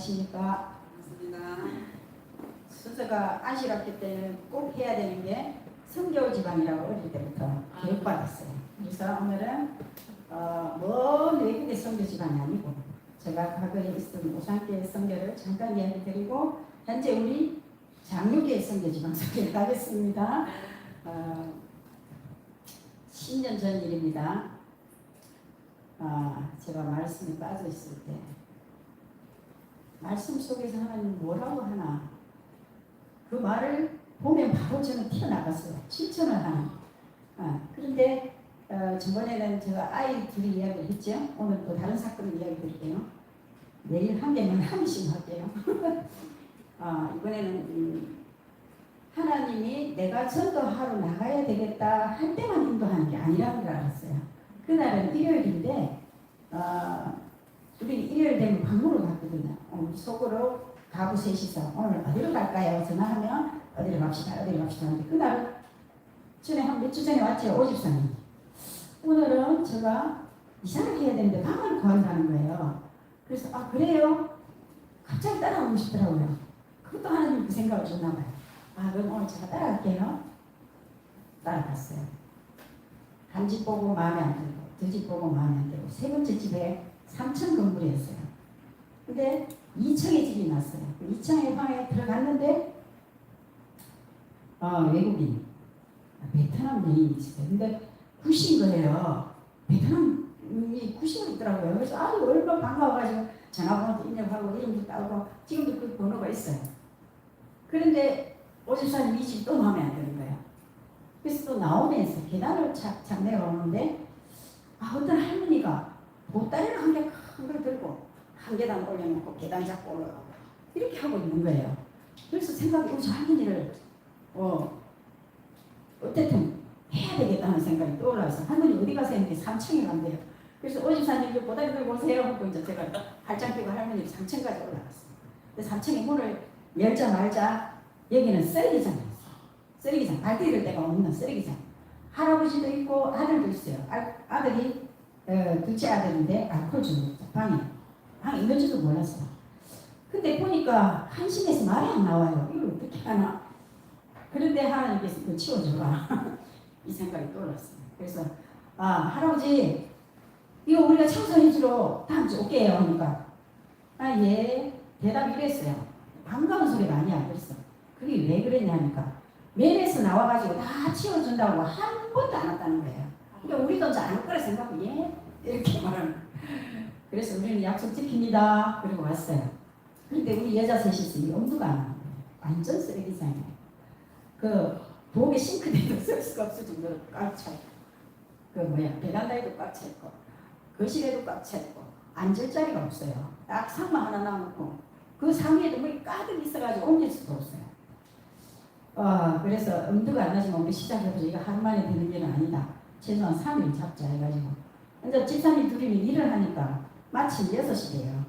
안녕하십니까. 반갑습니다. 수저가 안식학기 때는 꼭 해야 되는 게 성교 집안이라고 어릴 때부터 교육받았어요. 그래서 오늘은 먼 외국의 성교 집안이 아니고 제가 과거에 있었던 오산교회 성교를 잠깐 이야기 드리고 현재 우리 장로교회 성교 집안 소개를 하겠습니다. 10년 전 일입니다. 제가 말씀에 빠져 있을 때 말씀 속에서 하나님 뭐라고 하나 그 말을 보면 바로 저는 튀어나갔어요. 실천을 하는. 그런데 저번에는 제가 아이 둘이 이야기를 했죠. 오늘 또 다른 사건을 이야기 드릴게요. 내일 한 개만 한 개씩 할게요. 이번에는 하나님이 내가 전도하러 나가야 되겠다 할 때만 인도하는 게 아니라는 걸 알았어요. 그날은 일요일인데 우리 일요일 되면 방문을 갔거든요. 속으로 가부 셋이서 오늘 어디로 갈까요? 전화하면 어디로 갑시다 하는데 그날 전에 한 몇 주 전에 왔죠. 오집사님. 오늘은 제가 이사를 해야 되는데 방을 구한다는 거예요. 그래서 그래요? 갑자기 따라오고 싶더라고요. 그것도 하나님 그 생각을 줬나 봐요. 그럼 오늘 제가 따라갈게요. 따라갔어요. 한 집 보고 마음에 안 들고 두 집 보고 마음에 안 들고 세 번째 집에 3층 건물이었어요. 근데 2층에 집이 났어요. 2층의 방에 들어갔는데 외국인 베트남 여인이 있어요. 근데 구신 거예요. 베트남이 구신이 있더라고요. 그래서 얼마나 반가워가지고 전화번호도 입력하고 이름도 따고 지금도 그 번호가 있어요. 그런데 오집사님 이 집 또 마음에 안 드는 거예요. 그래서 또 나오면서 계단을 착 내려오는데 어떤 할머니가 보따리를 한 개 큰 걸 들고 한 계단 올려놓고 계단 잡고 올라가고 이렇게 하고 있는 거예요. 그래서 생각이 저 할머니를 어쨌든 해야 되겠다는 생각이 떠올라서 할머니 어디 가세요? 했는데 3층에 간대요. 그래서 오집사님 보따리 들고 오세요 하고 이제 제가 발장 끼고 할머니 3층까지 올라갔어요. 근데 3층에 문을 열자 말자 여기는 쓰레기장이었어요. 쓰레기장, 발 디딜 데가 없는 쓰레기장. 할아버지도 있고 아들도 있어요. 아들이 둘째 아들인데 알코올 중독자 방에 있는지도 몰랐어요. 근데 보니까 한심해서 말이 안 나와요. 이걸 어떻게 하나. 그런데 하나님께서 이거 치워줘라. 이 생각이 떠올랐어요. 그래서 할아버지 이거 우리가 청소해주러 다음 주 올게요 하니까 예. 대답이 이랬어요. 반가운 소리가 아니야. 그랬어. 그게 왜 그랬냐니까 면에서 나와가지고 다 치워준다고 한 번도 안 왔다는 거예요. 그러니까 우리도 이제 안 올 거라 생각하고 이렇게 말하는. 그래서 우리는 약속 지킵니다. 그리고 왔어요. 그런데 우리 여자 셋이서 이 엄두가 안 나는 거예요. 완전 쓰레기장이에요. 그 부엌에 싱크대도 쓸 수가 없을 정도로 꽉 차 있고 베란다에도 꽉 차 있고 거실에도 꽉 차 있고 앉을 자리가 없어요. 딱 상마 하나 놔놓고 그 상위에도 물이 가득 있어가지고 옮길 수도 없어요. 그래서 엄두가 안 나지만 우리 시작해보자. 이거 한 만에 되는 게 아니다. 최소한 3일 잡자 해가지고. 근데 집사님 둘이 일을 하니까 마침 6시래요.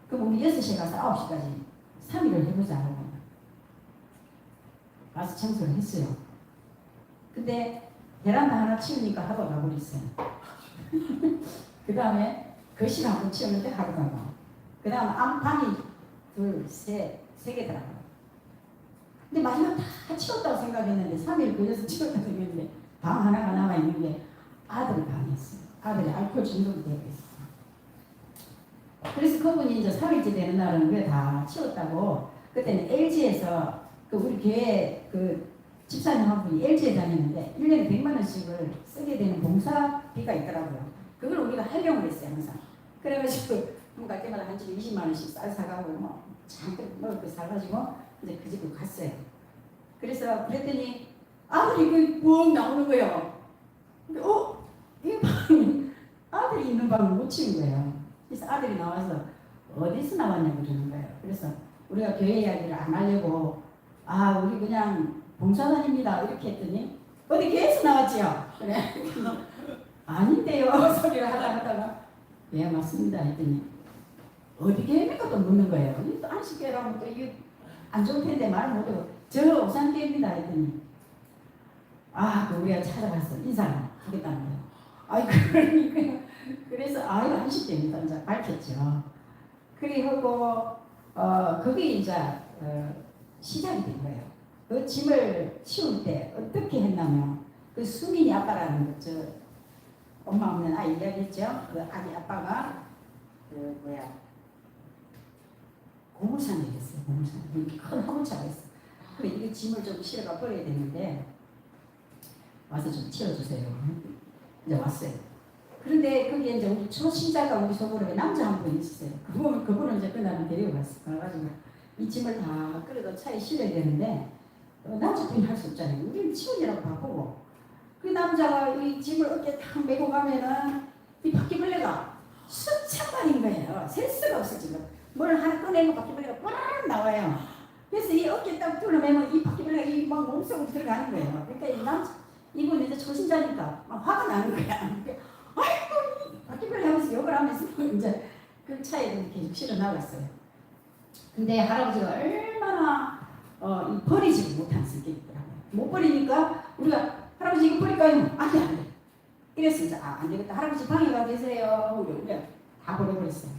그럼 우리 6시에 가서 9시까지 3일을 해보자 하고 가서 청소를 했어요. 근데 베란다 하나 치우니까 하루가 가버렸어요. 그 다음에 거실 한 번 치우는데 하루가 가. 그 다음 안방이 세 개더라고요. 근데 마지막 다 치웠다고 생각했는데 3일 걸려서 치웠다고 생각했는데 방 하나가 남아있는 게 아들 방이었어요. 아들이 알코올 중독이 되어 있었어요. 그래서 그분이 이제 3일째 되는 날은 왜 다 치웠다고. 그때는 LG에서 우리 교회 집사님 한 분이 LG에 다니는데 1년에 100만 원씩을 쓰게 되는 봉사비가 있더라고요. 그걸 우리가 활용을 했어요 항상. 그래가지고 갈 때마다 한 집에 20만 원씩 쌀 사가고 잔뜩 먹을 거 사가지고 이제 그 집으로 갔어요. 그래서 그랬더니 아들이 뻥 나오는 거예요. 근데 이 방이 아들이 있는 방을 못 치운 거예요. 그래서 아들이 나와서 어디서 나왔냐고 그러는 거예요. 그래서 우리가 교회 이야기를 안 하려고 우리 그냥 봉사단입니다 이렇게 했더니 어디 교회에서 나왔지요? 그래. 아닌데요 소리를 하다가 예 맞습니다 했더니 어디 교회입니까? 또 묻는 거예요. 또 안식교회라고 또 이게 안 좋을 텐데 말 못하고 저 오산교회입니다 했더니 우리가 찾아가서 인사를 하겠다는 거예요. 그러니까 그래서 안식교회입니다 이제 밝혔죠. 그래 하고 그게 이제 시작이 된 거예요. 그 짐을 치울 때 어떻게 했냐면 그 수민이 아빠라는 거, 저 엄마 없는 아이 이야기했죠. 그 아기 아빠가 그 뭐야 고물상에 있었어요. 고물상 큰 화물차가 있어. 그래 이게 짐을 좀 실어가 버려야 되는데 와서 좀 치워주세요. 이제 왔어요. 그런데 거기에 이제 우리 초신자가 우리 속으로 남자 한 분 있었어요. 그분은 이제 그날은 데려갔어. 그래가지고 이 짐을 다 끌어도 차에 실어야 되는데 남자분이 할 수 없잖아요. 우리는 치우느라고 바쁘고 그 남자가 이 짐을 어깨에 탁 메고 가면은 이 바퀴벌레가 수천 마리인 거예요. 셀 수가 없어 지금. 뭘 하나 꺼내고 바퀴벌레가 뽀라락 나와요. 그래서 이 어깨 딱 뚫어매면 이 바퀴벌레가 이 막 몸속으로 들어가는 거예요. 그러니까 이 남자 이분 이제 초신자니까 막 화가 나는 거야. 아이고 바퀴벌레 하면서 욕을 하면서 이제 그 차에 계속 실어 나갔어요. 근데 할아버지가 얼마나 이 버리지 못한 성격이더라고요. 못 버리니까 우리가 할아버지 이거 버릴까요? 안 돼, 안 돼. 이랬어. 이제 안 되겠다. 할아버지 방에 가 계세요. 우리가 다 버려버렸어요.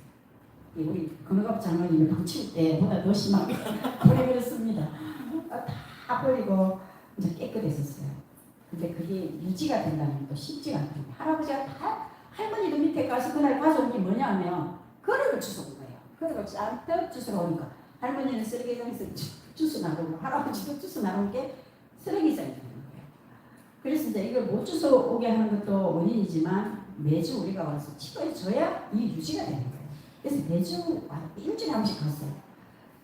우리 건너갑 장로님이 방 치울 때보다 더 심하게 버려버렸습니다. 다 버리고 이제 깨끗했었어요. 근데 그게 유지가 된다면 또 쉽지가 않거든요. 할아버지가 다 할머니도 밑에 가서 그날 가져온 게 뭐냐면 그릇을 주워 온 거예요. 그릇을 잔뜩 주워 오니까 할머니는 쓰레기장에서 주워 나오고 할아버지도 주워 나온 게 쓰레기장이 되는 거예요. 그래서 이제 이걸 못 주워 오게 하는 것도 원인이지만 매주 우리가 와서 치워줘야 이 유지가 되는 거예요. 그래서 매주 일주일에 한 번씩 갔어요.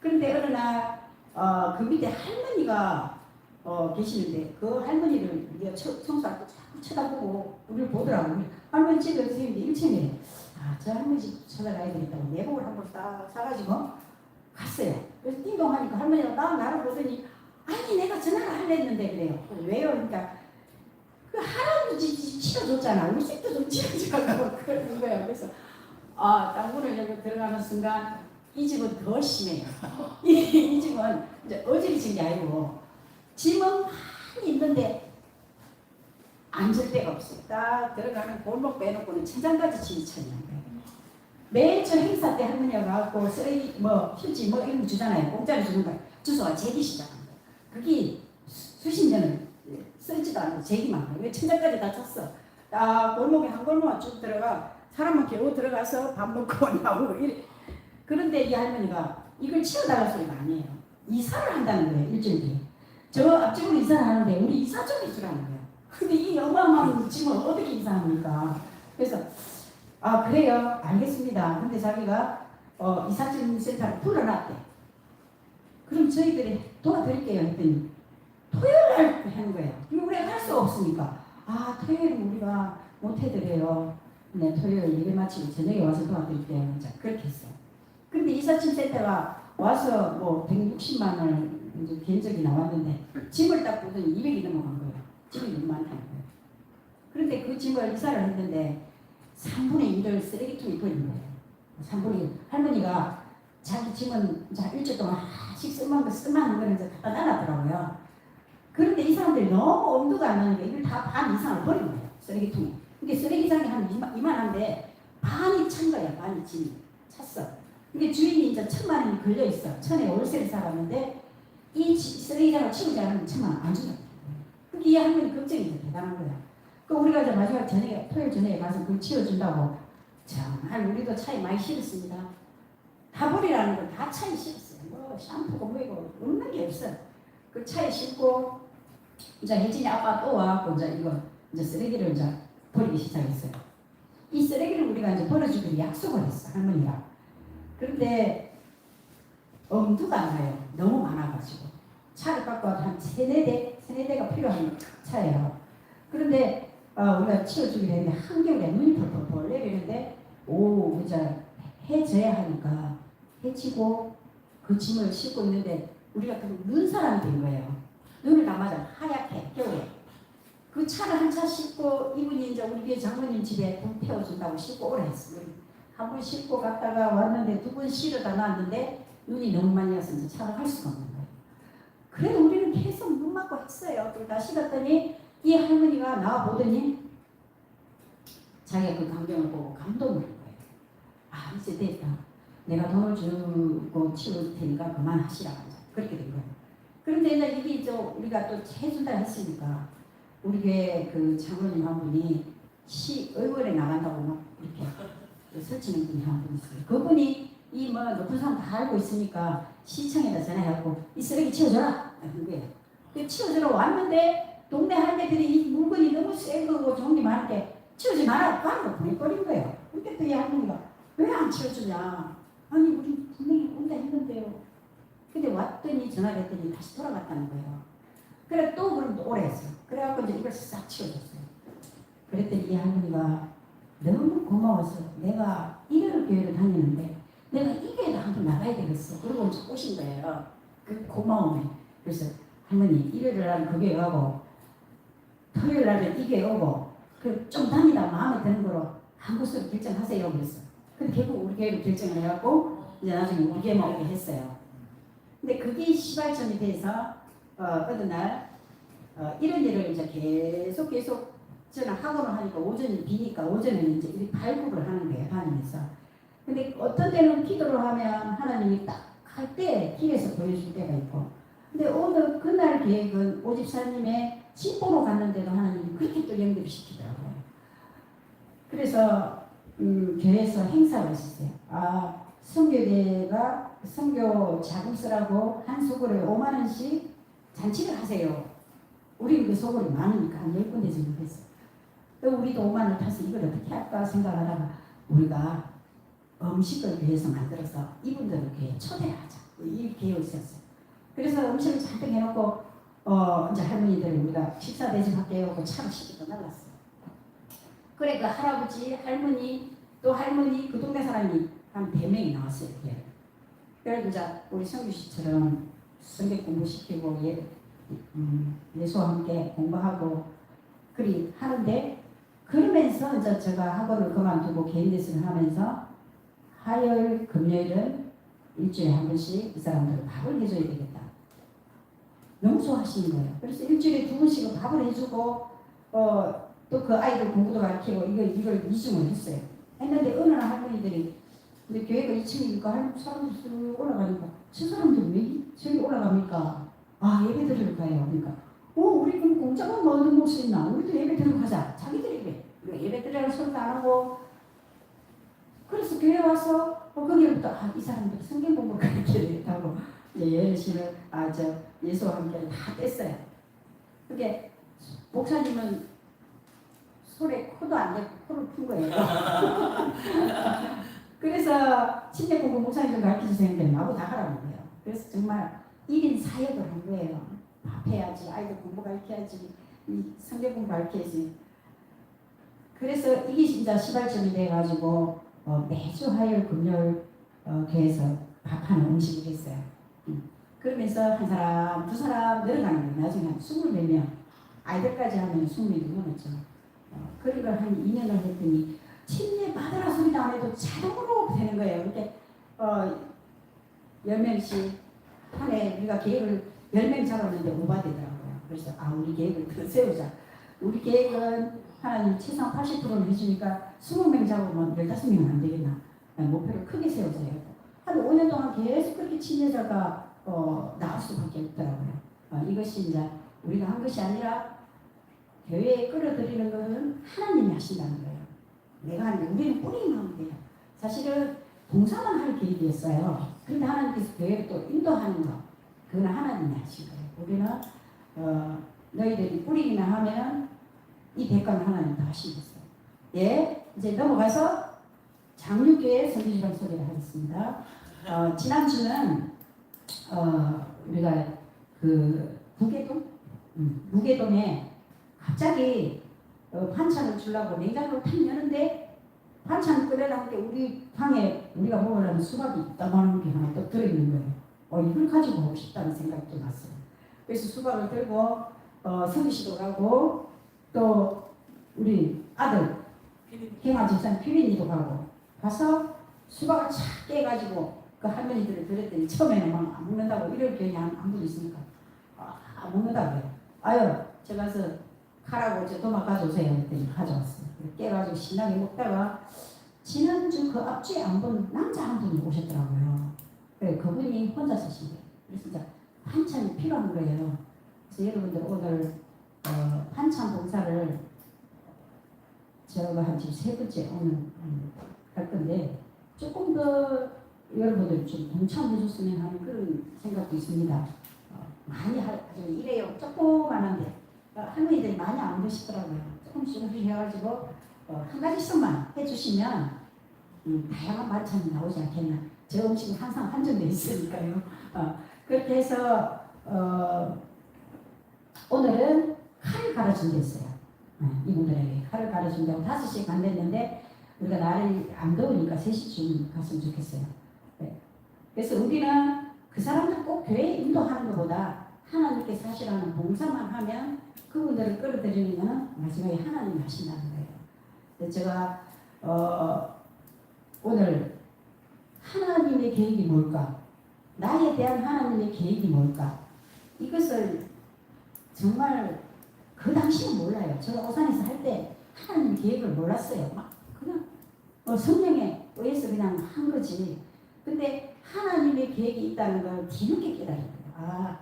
그런데 어느 날 그 밑에 할머니가 계시는데 그 할머니를 우리가 청소할 때 자꾸 쳐다보고 우리를 보더라고요. 할머니 집에 선생님인데 1층에 저 할머니 집 찾아가야 되겠다고 내복을 한 번 딱 사가지고 갔어요. 그래서 띵동하니까 할머니가 나를 보더니 아니 내가 전화를 하려 했는데 그래요. 왜요? 그러니까 그 할아버지 집 치워줬잖아. 우리 집도 좀 치워주라고 그러는 거예요. 그래서 딱 문을 열고 들어가는 순간 이 집은 더 심해요. 이 집은 이제 어지러진 게 아니고 짐은 많이 있는데 앉을 데가 없어요. 딱 들어가는 골목 빼놓고는 천장까지 짐이 쳐있는 거예요. 매주 행사 때 할머니가 가고 쓰레기 휴지 이런 거 주잖아요. 공짜로 주는 거예요. 주소가 제기 시작한 거예요. 그게 수십 년을 쓰지도 않고 제기만 해요. 왜 천장까지 다 찼어. 딱 골목에 한 골목만 쭉 들어가 사람은 겨우 들어가서 밥 먹고 나오고 이래. 그런데 이 할머니가 이걸 치워달라는 소리가 아니에요. 이사를 한다는 거예요. 일주일 뒤에. 저 앞집으로 이사를 하는데 우리 이사 좀 해주라는 거예요. 근데 이 어마어마한 집을 어떻게 이사합니까? 그래서 그래요. 알겠습니다. 근데 자기가 이삿짐 센터를 불러놨대. 그럼 저희들이 도와드릴게요 했더니 토요일 날 하는 거예요. 우리가 할 수가 없으니까 토요일은 우리가 못 해드려요. 네, 토요일 예배 마치고 저녁에 와서 도와드릴게요. 그렇게 했어요. 근데 이삿짐 센터가 와서 뭐 160만 원을 이제 견적이 나왔는데 짐을 딱 보더니 200이 넘어간 거예요. 짐이 너무 많다는 거예요. 그런데 그 짐을 이사를 했는데 3분의 1을 쓰레기통에 버린 거예요. 3분의 1. 할머니가 자기 짐은 일주일 동안 하나씩 쓸만한 거는 이제 갖다 놔놨더라고요. 그런데 이 사람들이 너무 엄두가 안 나는 게 이걸 다 반 이상을 버린 거예요. 쓰레기통에. 이게 쓰레기장이 한 이만한데 반이 찬 거야. 반이 짐이 찼어. 근데 주인이 이제 1,000만 원이 걸려 있어. 천에 월세를 살았는데 이 쓰레기장을 치우지 않으면 1,000만 원 안 준다. 그게 이 할머니 걱정이 대단한 거야. 그 우리가 이제 마지막 저녁에 토요일 저녁에 가서 그걸 치워준다고 정말 우리도 차에 많이 실었습니다. 다 버리라는 걸 다 차에 실었어요. 뭐 샴푸고 뭐이고 없는 게 없어. 그 차에 싣고 이제 혜진이 아빠 또 와갖고 이제 쓰레기를 이제 버리기 시작했어요. 이 쓰레기를 우리가 이제 버려주기로 약속을 했어 할머니가. 그런데 엄두가 안 나요. 너무 많아가지고 차를 갖고 와도 한 세네 대가 필요한 차예요. 그런데 우리가 치워주기로 했는데 한겨울에 눈이 펄펄펄 내리는데 이제 해져야 하니까 해치고 그 짐을 싣고 있는데 우리가 그 눈사람이 된 거예요. 눈을 감아자 하얗게 겨울에 그 차를 한 차 싣고 이분이 이제 우리 교회 장모님 집에 불 태워준다고 싣고 오라 했어요. 한 번 싣고 갔다가 왔는데 두 번 실어다 놨는데 눈이 너무 많이 와서 이제 차를 할 수가 없는 거예요. 그래도 우리는 계속 눈 맞고 했어요. 그걸 다 실었더니 이 할머니가 나와 보더니 자기가 그 광경을 보고 감동을 한 거예요. 이제 됐다. 내가 돈을 주고 치울 테니까 그만하시라. 그렇게 된 거예요. 그런데 이제 이게 우리가 또 해준다 했으니까 우리 교회 그 장로님 한 분이 시의원에 나간다고 막 이렇게 설치는 분이 한 분 있어요. 그분이 이 뭐 높은 사람 다 알고 있으니까 시청에다 전화해갖고 이 쓰레기 치워줘라 한 거예요. 그 치워주러 왔는데 동네 할매들이 이 물건이 너무 센 거고 종이 많은데 치우지 마라 바로 보내버린 거예요. 근데 또 이 할머니가 왜 안 치워주냐? 아니 우리 분명히 온다 했는데요. 근데 왔더니 전화를 했더니 다시 돌아갔다는 거예요. 그래 또 그럼 또 오래 했어. 그래갖고 이제 이걸 싹 치워줬어요. 그랬더니 이 할머니가 너무 고마워서 내가 일요일 교회를 다니는데 내가 이 교회도 한번 나가야 되겠어. 그러고 이제 오신 거예요. 그 고마움에. 그래서 할머니 일요일 날은 그 교회 가고 토요일 날은 이 교회 오고 그 좀 다니다 마음에 드는 거로 한 곳으로 결정하세요. 그랬어. 근데 결국 우리 교회로 결정을 해갖고 이제 나중에 우리 교회만 오게 했어요. 근데 그게 시발점이 돼서 어느 날 이런 일을 이제 계속 저는 학원을 하니까 오전이 비니까 오전에는 이제 이 발굴을 하는 거예요. 다니면서. 근데 어떤 때는 기도를 하면 하나님이 딱 할 때 길에서 보여줄 때가 있고 근데 오늘 그날 계획은 오집사님의 집보로 갔는데도 하나님이 그렇게 또 연결시키더라고요. 그래서 교회에서 행사가 있었어요. 선교대가 선교 자금쓰라고 한 소굴에 5만 원씩 잔치를 하세요. 우리는 그 소굴이 많으니까 한 10군데 정도 됐어요. 또 우리도 5만 원 타서 이걸 어떻게 할까 생각하다가 우리가 음식을 교회에서 만들어서 이분들을 교회에 초대하자. 이 계획이 있었어요. 그래서 음식을 잔뜩 해놓고 이제 할머니들 우리가 식사 대접할게요 하고 차로 시키고 날랐어요. 그래 그 할아버지, 할머니, 또 할머니 그 동네 사람이 한 100명이 나왔어요. 그래도 이제 우리 성규 씨처럼 성경 공부시키고 예수와 함께 공부하고 그리 하는데 그러면서 이제 제가 학원을 그만두고 개인 레슨을 하면서 화요일, 금요일은 일주일에 한 번씩 이 사람들 밥을 해줘야 되겠다. 너무 좋아하시는 거예요. 그래서 일주일에 2번씩은 밥을 해주고 또 그 아이들 공부도 가르치고 이걸 이중을 했어요. 했는데 어느 날 할머니들이 근데 교회가 2층이니까 사람들 쭉 올라가니까 저 사람들 왜 저기 올라갑니까? 예배 드리러 가요. 그러니까 우리 그럼 공짜만 먹는 곳이 있나? 우리도 예배 드리러 가자. 자기들이 그래. 예배 드리러 소리도 안 하고 그래서 교회 와서 거기부터 이 사람들 성경 공부 가르쳐야겠다고 예수를 예수와 함께 다 뗐어요. 그게 목사님은 손에 코도 안 대고 코를 푼 거예요. 그래서 신대 공부 목사님 가르쳐주세요 했는데 나보고 다 하라는 거예요. 그래서 정말 1인 사역을 한 거예요. 밥 해야지, 아이들 공부 가르쳐야지, 성경 공부 가르쳐야지. 그래서 이게 진짜 시발점이 돼가지고 매주 화요일, 금요일 교회에서 밥하는 음식을 했어요. 그러면서 한 사람, 두 사람 늘어가는 거예요. 나중에 한 20몇 명, 아이들까지 하면 20명이 넘었죠. 그런 걸 한 2년을 했더니 침례 받으라 소리도 안 해도 자동으로 되는 거예요. 이렇게 10명씩 한 해 우리가 계획을 10명 잡았는데 오바되더라고요. 그래서 우리 계획을 더 세우자. 우리 계획은 하나님 최소한 80%는 해주니까 20명 잡으면 15명은 안 되겠나. 목표를 크게 세우자 해요. 한 5년 동안 계속 그렇게 침례자가 나올 수밖에 없더라고요. 이것이 이제 우리가 한 것이 아니라 교회에 끌어들이는 것은 하나님이 하신다는 거예요. 내가 하는데 우리는 뿌리기만 하면 돼요. 사실은 봉사만 할 계획이었어요. 그런데 하나님께서 교회를 또 인도하는 거 그건 하나님이 하신 거예요. 우리는 너희들이 뿌리기만 하면 이 대가는 하나님 다 하시겠어요. 이제 넘어가서 장류교회 선교지방 소개를 하겠습니다. 지난주는 우리가 그 무계동에 갑자기 반찬을 주려고 냉장고를 탁 여는데 반찬 끓여놓은 게 우리 방에 우리가 먹으려는 수박이 있다고 게 하나 또 들어있는 거예요. 이걸 가지고 먹고 싶다는 생각이 또 났어요. 그래서 수박을 들고 서비스도 가고 또 우리 아들 경아 집사님 피린이도 가고 가서 수박을 착 깨가지고 그 할머니들을 들었더니 처음에는 막 안 먹는다고 이럴 경향 한 분 있으니까 안 먹는다고요. 제가 가서 칼하고 도마 가져오세요 했더니 가져왔어요. 깨가지고 신나게 먹다가 지난주 그 앞주에 안 본 남자 한 분이 오셨더라고요. 그래, 그분이 혼자 사신 거예요. 그래서 이제 반찬이 필요한 거예요. 그래서 여러분들 오늘 반찬 봉사를 제가 한 지금 3번째 오늘 할 건데 조금 더 여러분들 좀 동참해 줬으면 하는 그런 생각도 있습니다. 많이 아주 이래요. 조그만한데 할머니들이 많이 안 보시더라고요. 조금씩 해가지고 한 가지씩만 해주시면 다양한 반찬이 나오지 않겠나. 제 음식은 항상 한정되어 있으니까요. 그렇게 해서 오늘은 칼을 갈아준 게 있어요. 이분들에게 칼을 갈아준다고 5시에 간댔는데 우리가 날이 안 더우니까 3시쯤 갔으면 좋겠어요. 네. 그래서 우리는 그 사람들 꼭 교회에 인도하는 것보다 하나님께서 하시라는 봉사만 하면 그분들을 끌어들이면 마지막에 하나님이 하신다는 거예요. 그래서 제가 오늘 하나님의 계획이 뭘까? 나에 대한 하나님의 계획이 뭘까? 이것을 정말 그 당시는 몰라요. 제가 오산에서 할 때 하나님의 계획을 몰랐어요. 막 그냥 성령에 의해서 그냥 한 거지. 근데 하나님의 계획이 있다는 걸 뒤늦게 깨달은 거예요.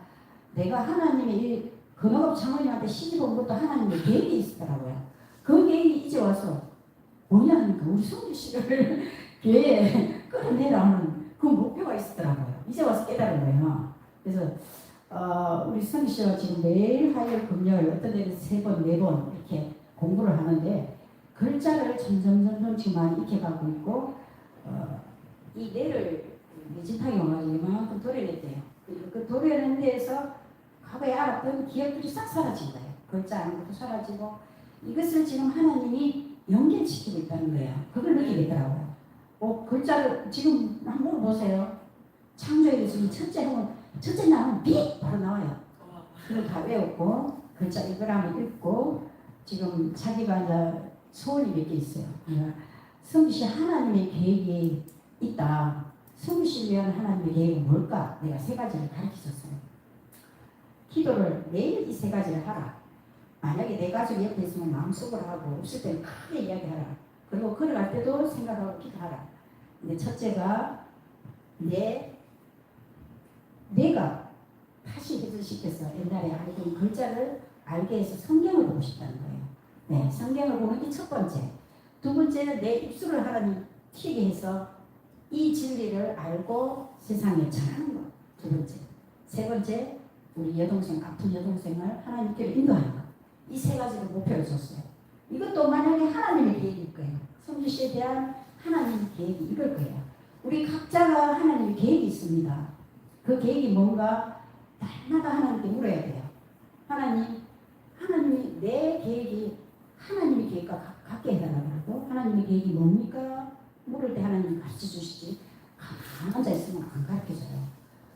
내가 하나님의 건어업 장모님한테 시집 온 것도 하나님의 계획이 있었더라고요. 그 계획이 이제 와서 뭐냐 하니까 우리 성주 씨를 교회에 끌어내라는 그 목표가 있었더라고요. 이제 와서 깨달은 거예요. 그래서 우리 성주 씨가 지금 매일 화요일 금요일 어떤 데는 3번 4번 이렇게 공부를 하는데 글자를 점점 지금 많이 익혀가고 있고 이 뇌를 미진탕이 와가지고 이만큼 도려냈대요. 그 도려낸 데에서 과거에 알았던 기억들이 싹 사라진 거예요. 글자 아는 것도 사라지고 이것을 지금 하나님이 연결시키고 있다는 거예요. 그걸 느끼겠더라고요. 글자를 지금 한번 보세요. 창조에 지금 첫째 나오면 빅 바로 나와요. 그걸 다 외웠고 글자 읽으라면 읽고 지금 자기가 이제 소원이 몇 개 있어요. 성주씨 하나님의 계획이 있다. 성주씨를 위한 하나님의 계획은 뭘까? 내가 3가지를 가르쳐줬어요. 기도를 매일 이 3가지를 하라. 만약에 내 가족이 옆에 있으면 마음속으로 하고 없을 때는 크게 이야기하라. 그리고 걸어갈 때도 생각하고 기도하라. 근데 첫째가 내가 다시 해설시켜서 옛날에 알던 글자를 알게 해서 성경을 보고 싶다는 거예요. 네, 성경을 보는 게 첫 번째. 두 번째는 내 입술을 하나님 튀게 해서 이 진리를 알고 세상에 전하는 것. 두 번째. 세 번째, 우리 여동생, 아픈 여동생을 하나님께로 인도하는 것. 이 3가지를 목표를 줬어요. 이것도 만약에 하나님의 계획일 거예요. 성주 씨에 대한 하나님의 계획이 이걸 거예요. 우리 각자가 하나님의 계획이 있습니다. 그 계획이 뭔가 날마다 하나님께 물어야 돼요. 하나님이 내 계획이 하나님의 계획과 같게 해달라고 하나님의 계획이 뭡니까? 물을 때 하나님이 가르쳐 주시지 가만히 앉아 있으면 안 가르쳐줘요.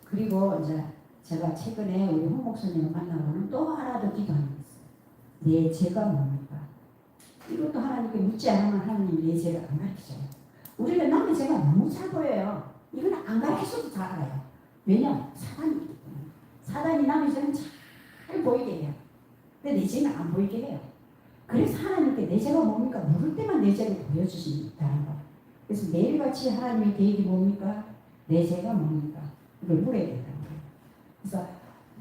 그리고 이제 제가 최근에 우리 홍 목사님을 만나고는 또 하나 더 기도하는 게 있어요. 내 죄가 뭡니까? 이것도 하나님께 묻지 않으면 하나님이 내 죄를 안 가르쳐줘요. 우리는 남의 죄가 너무 잘 보여요. 이건 안 가르쳐도 잘 알아요. 왜냐? 사단이기 때문에. 사단이 남의 죄는 잘 보이게 해요. 근데 내 죄는 안 보이게 해요. 그래서 하나님께 내 죄가 뭡니까? 물을 때만 내 죄를 보여주신다는 거. 그래서 매일같이 하나님의 계획이 뭡니까? 내 죄가 뭡니까? 이걸 물어야 된다는 거예요. 그래서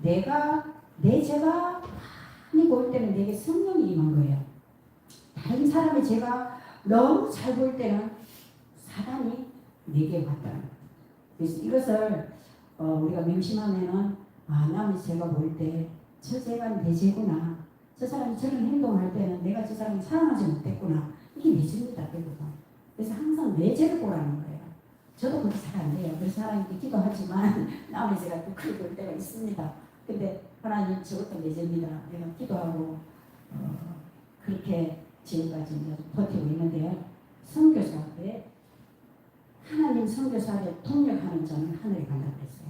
내 죄가 많이 보일 때는 내게 성령이 임한 거예요. 다른 사람의 죄가 너무 잘 보일 때는 사단이 내게 왔다는 거예요. 그래서 이것을 우리가 명심하면은 남의 죄가 보일 때 저 죄가 내 죄구나. 저 사람이 저런 행동을 할 때는 내가 저 사람을 사랑하지 못했구나. 이게 내 죄입니다. 그래서 항상 내 죄를 보라는 거예요. 저도 그렇게 잘 안 돼요. 그래서 하나님께 기도하지만 남의 죄가 또 크게 볼 때가 있습니다. 근데 하나님 저것도 내 죄입니다. 내가 기도하고 그렇게 지금까지 버티고 있는데요. 선교사에 하나님 선교사를 통역하는 자는 하늘에 간다고 그랬어요.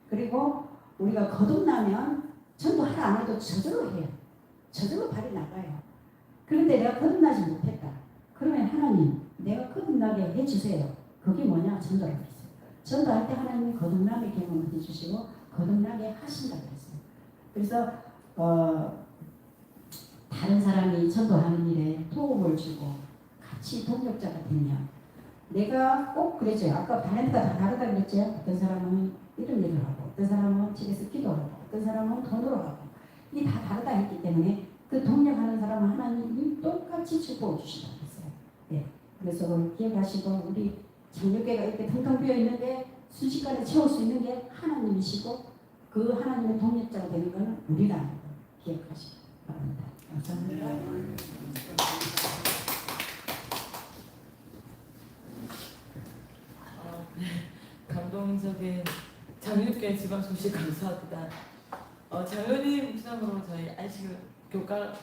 그리고 우리가 거듭나면 전도하라 안 해도 저절로 해요. 저절로 발이 나가요. 그런데 내가 거듭나지 못했다. 그러면 하나님 내가 거듭나게 해주세요. 그게 뭐냐? 전도라고 했어요. 전도할 때 하나님이 거듭남의 경험을 해주시고 거듭나게 하신다고 했어요. 그래서 다른 사람이 전도하는 일에 도움을 주고 같이 동역자가 되면 내가 꼭 그랬죠. 아까 다른가 다 다르다 그랬죠. 어떤 사람은 이런 일을 하고, 어떤 사람은 집에서 기도하고, 어떤 사람은 돈으로 하고, 이 다 다르다 했기 때문에 그 동력하는 사람은 하나님이 똑같이 축복을 주신다고 했어요. 네. 그래서 그걸 기억하시고 우리 장육계가 이렇게 텅텅 비어 있는데 순식간에 채울 수 있는 게 하나님이시고 그 하나님의 동력자가 되는 것은 우리라는 걸 기억하시기 바랍니다. 감사합니다. 감동적인 장육계 지방 소식 감사합니다. 장로님 수상으로 저희 안식 교과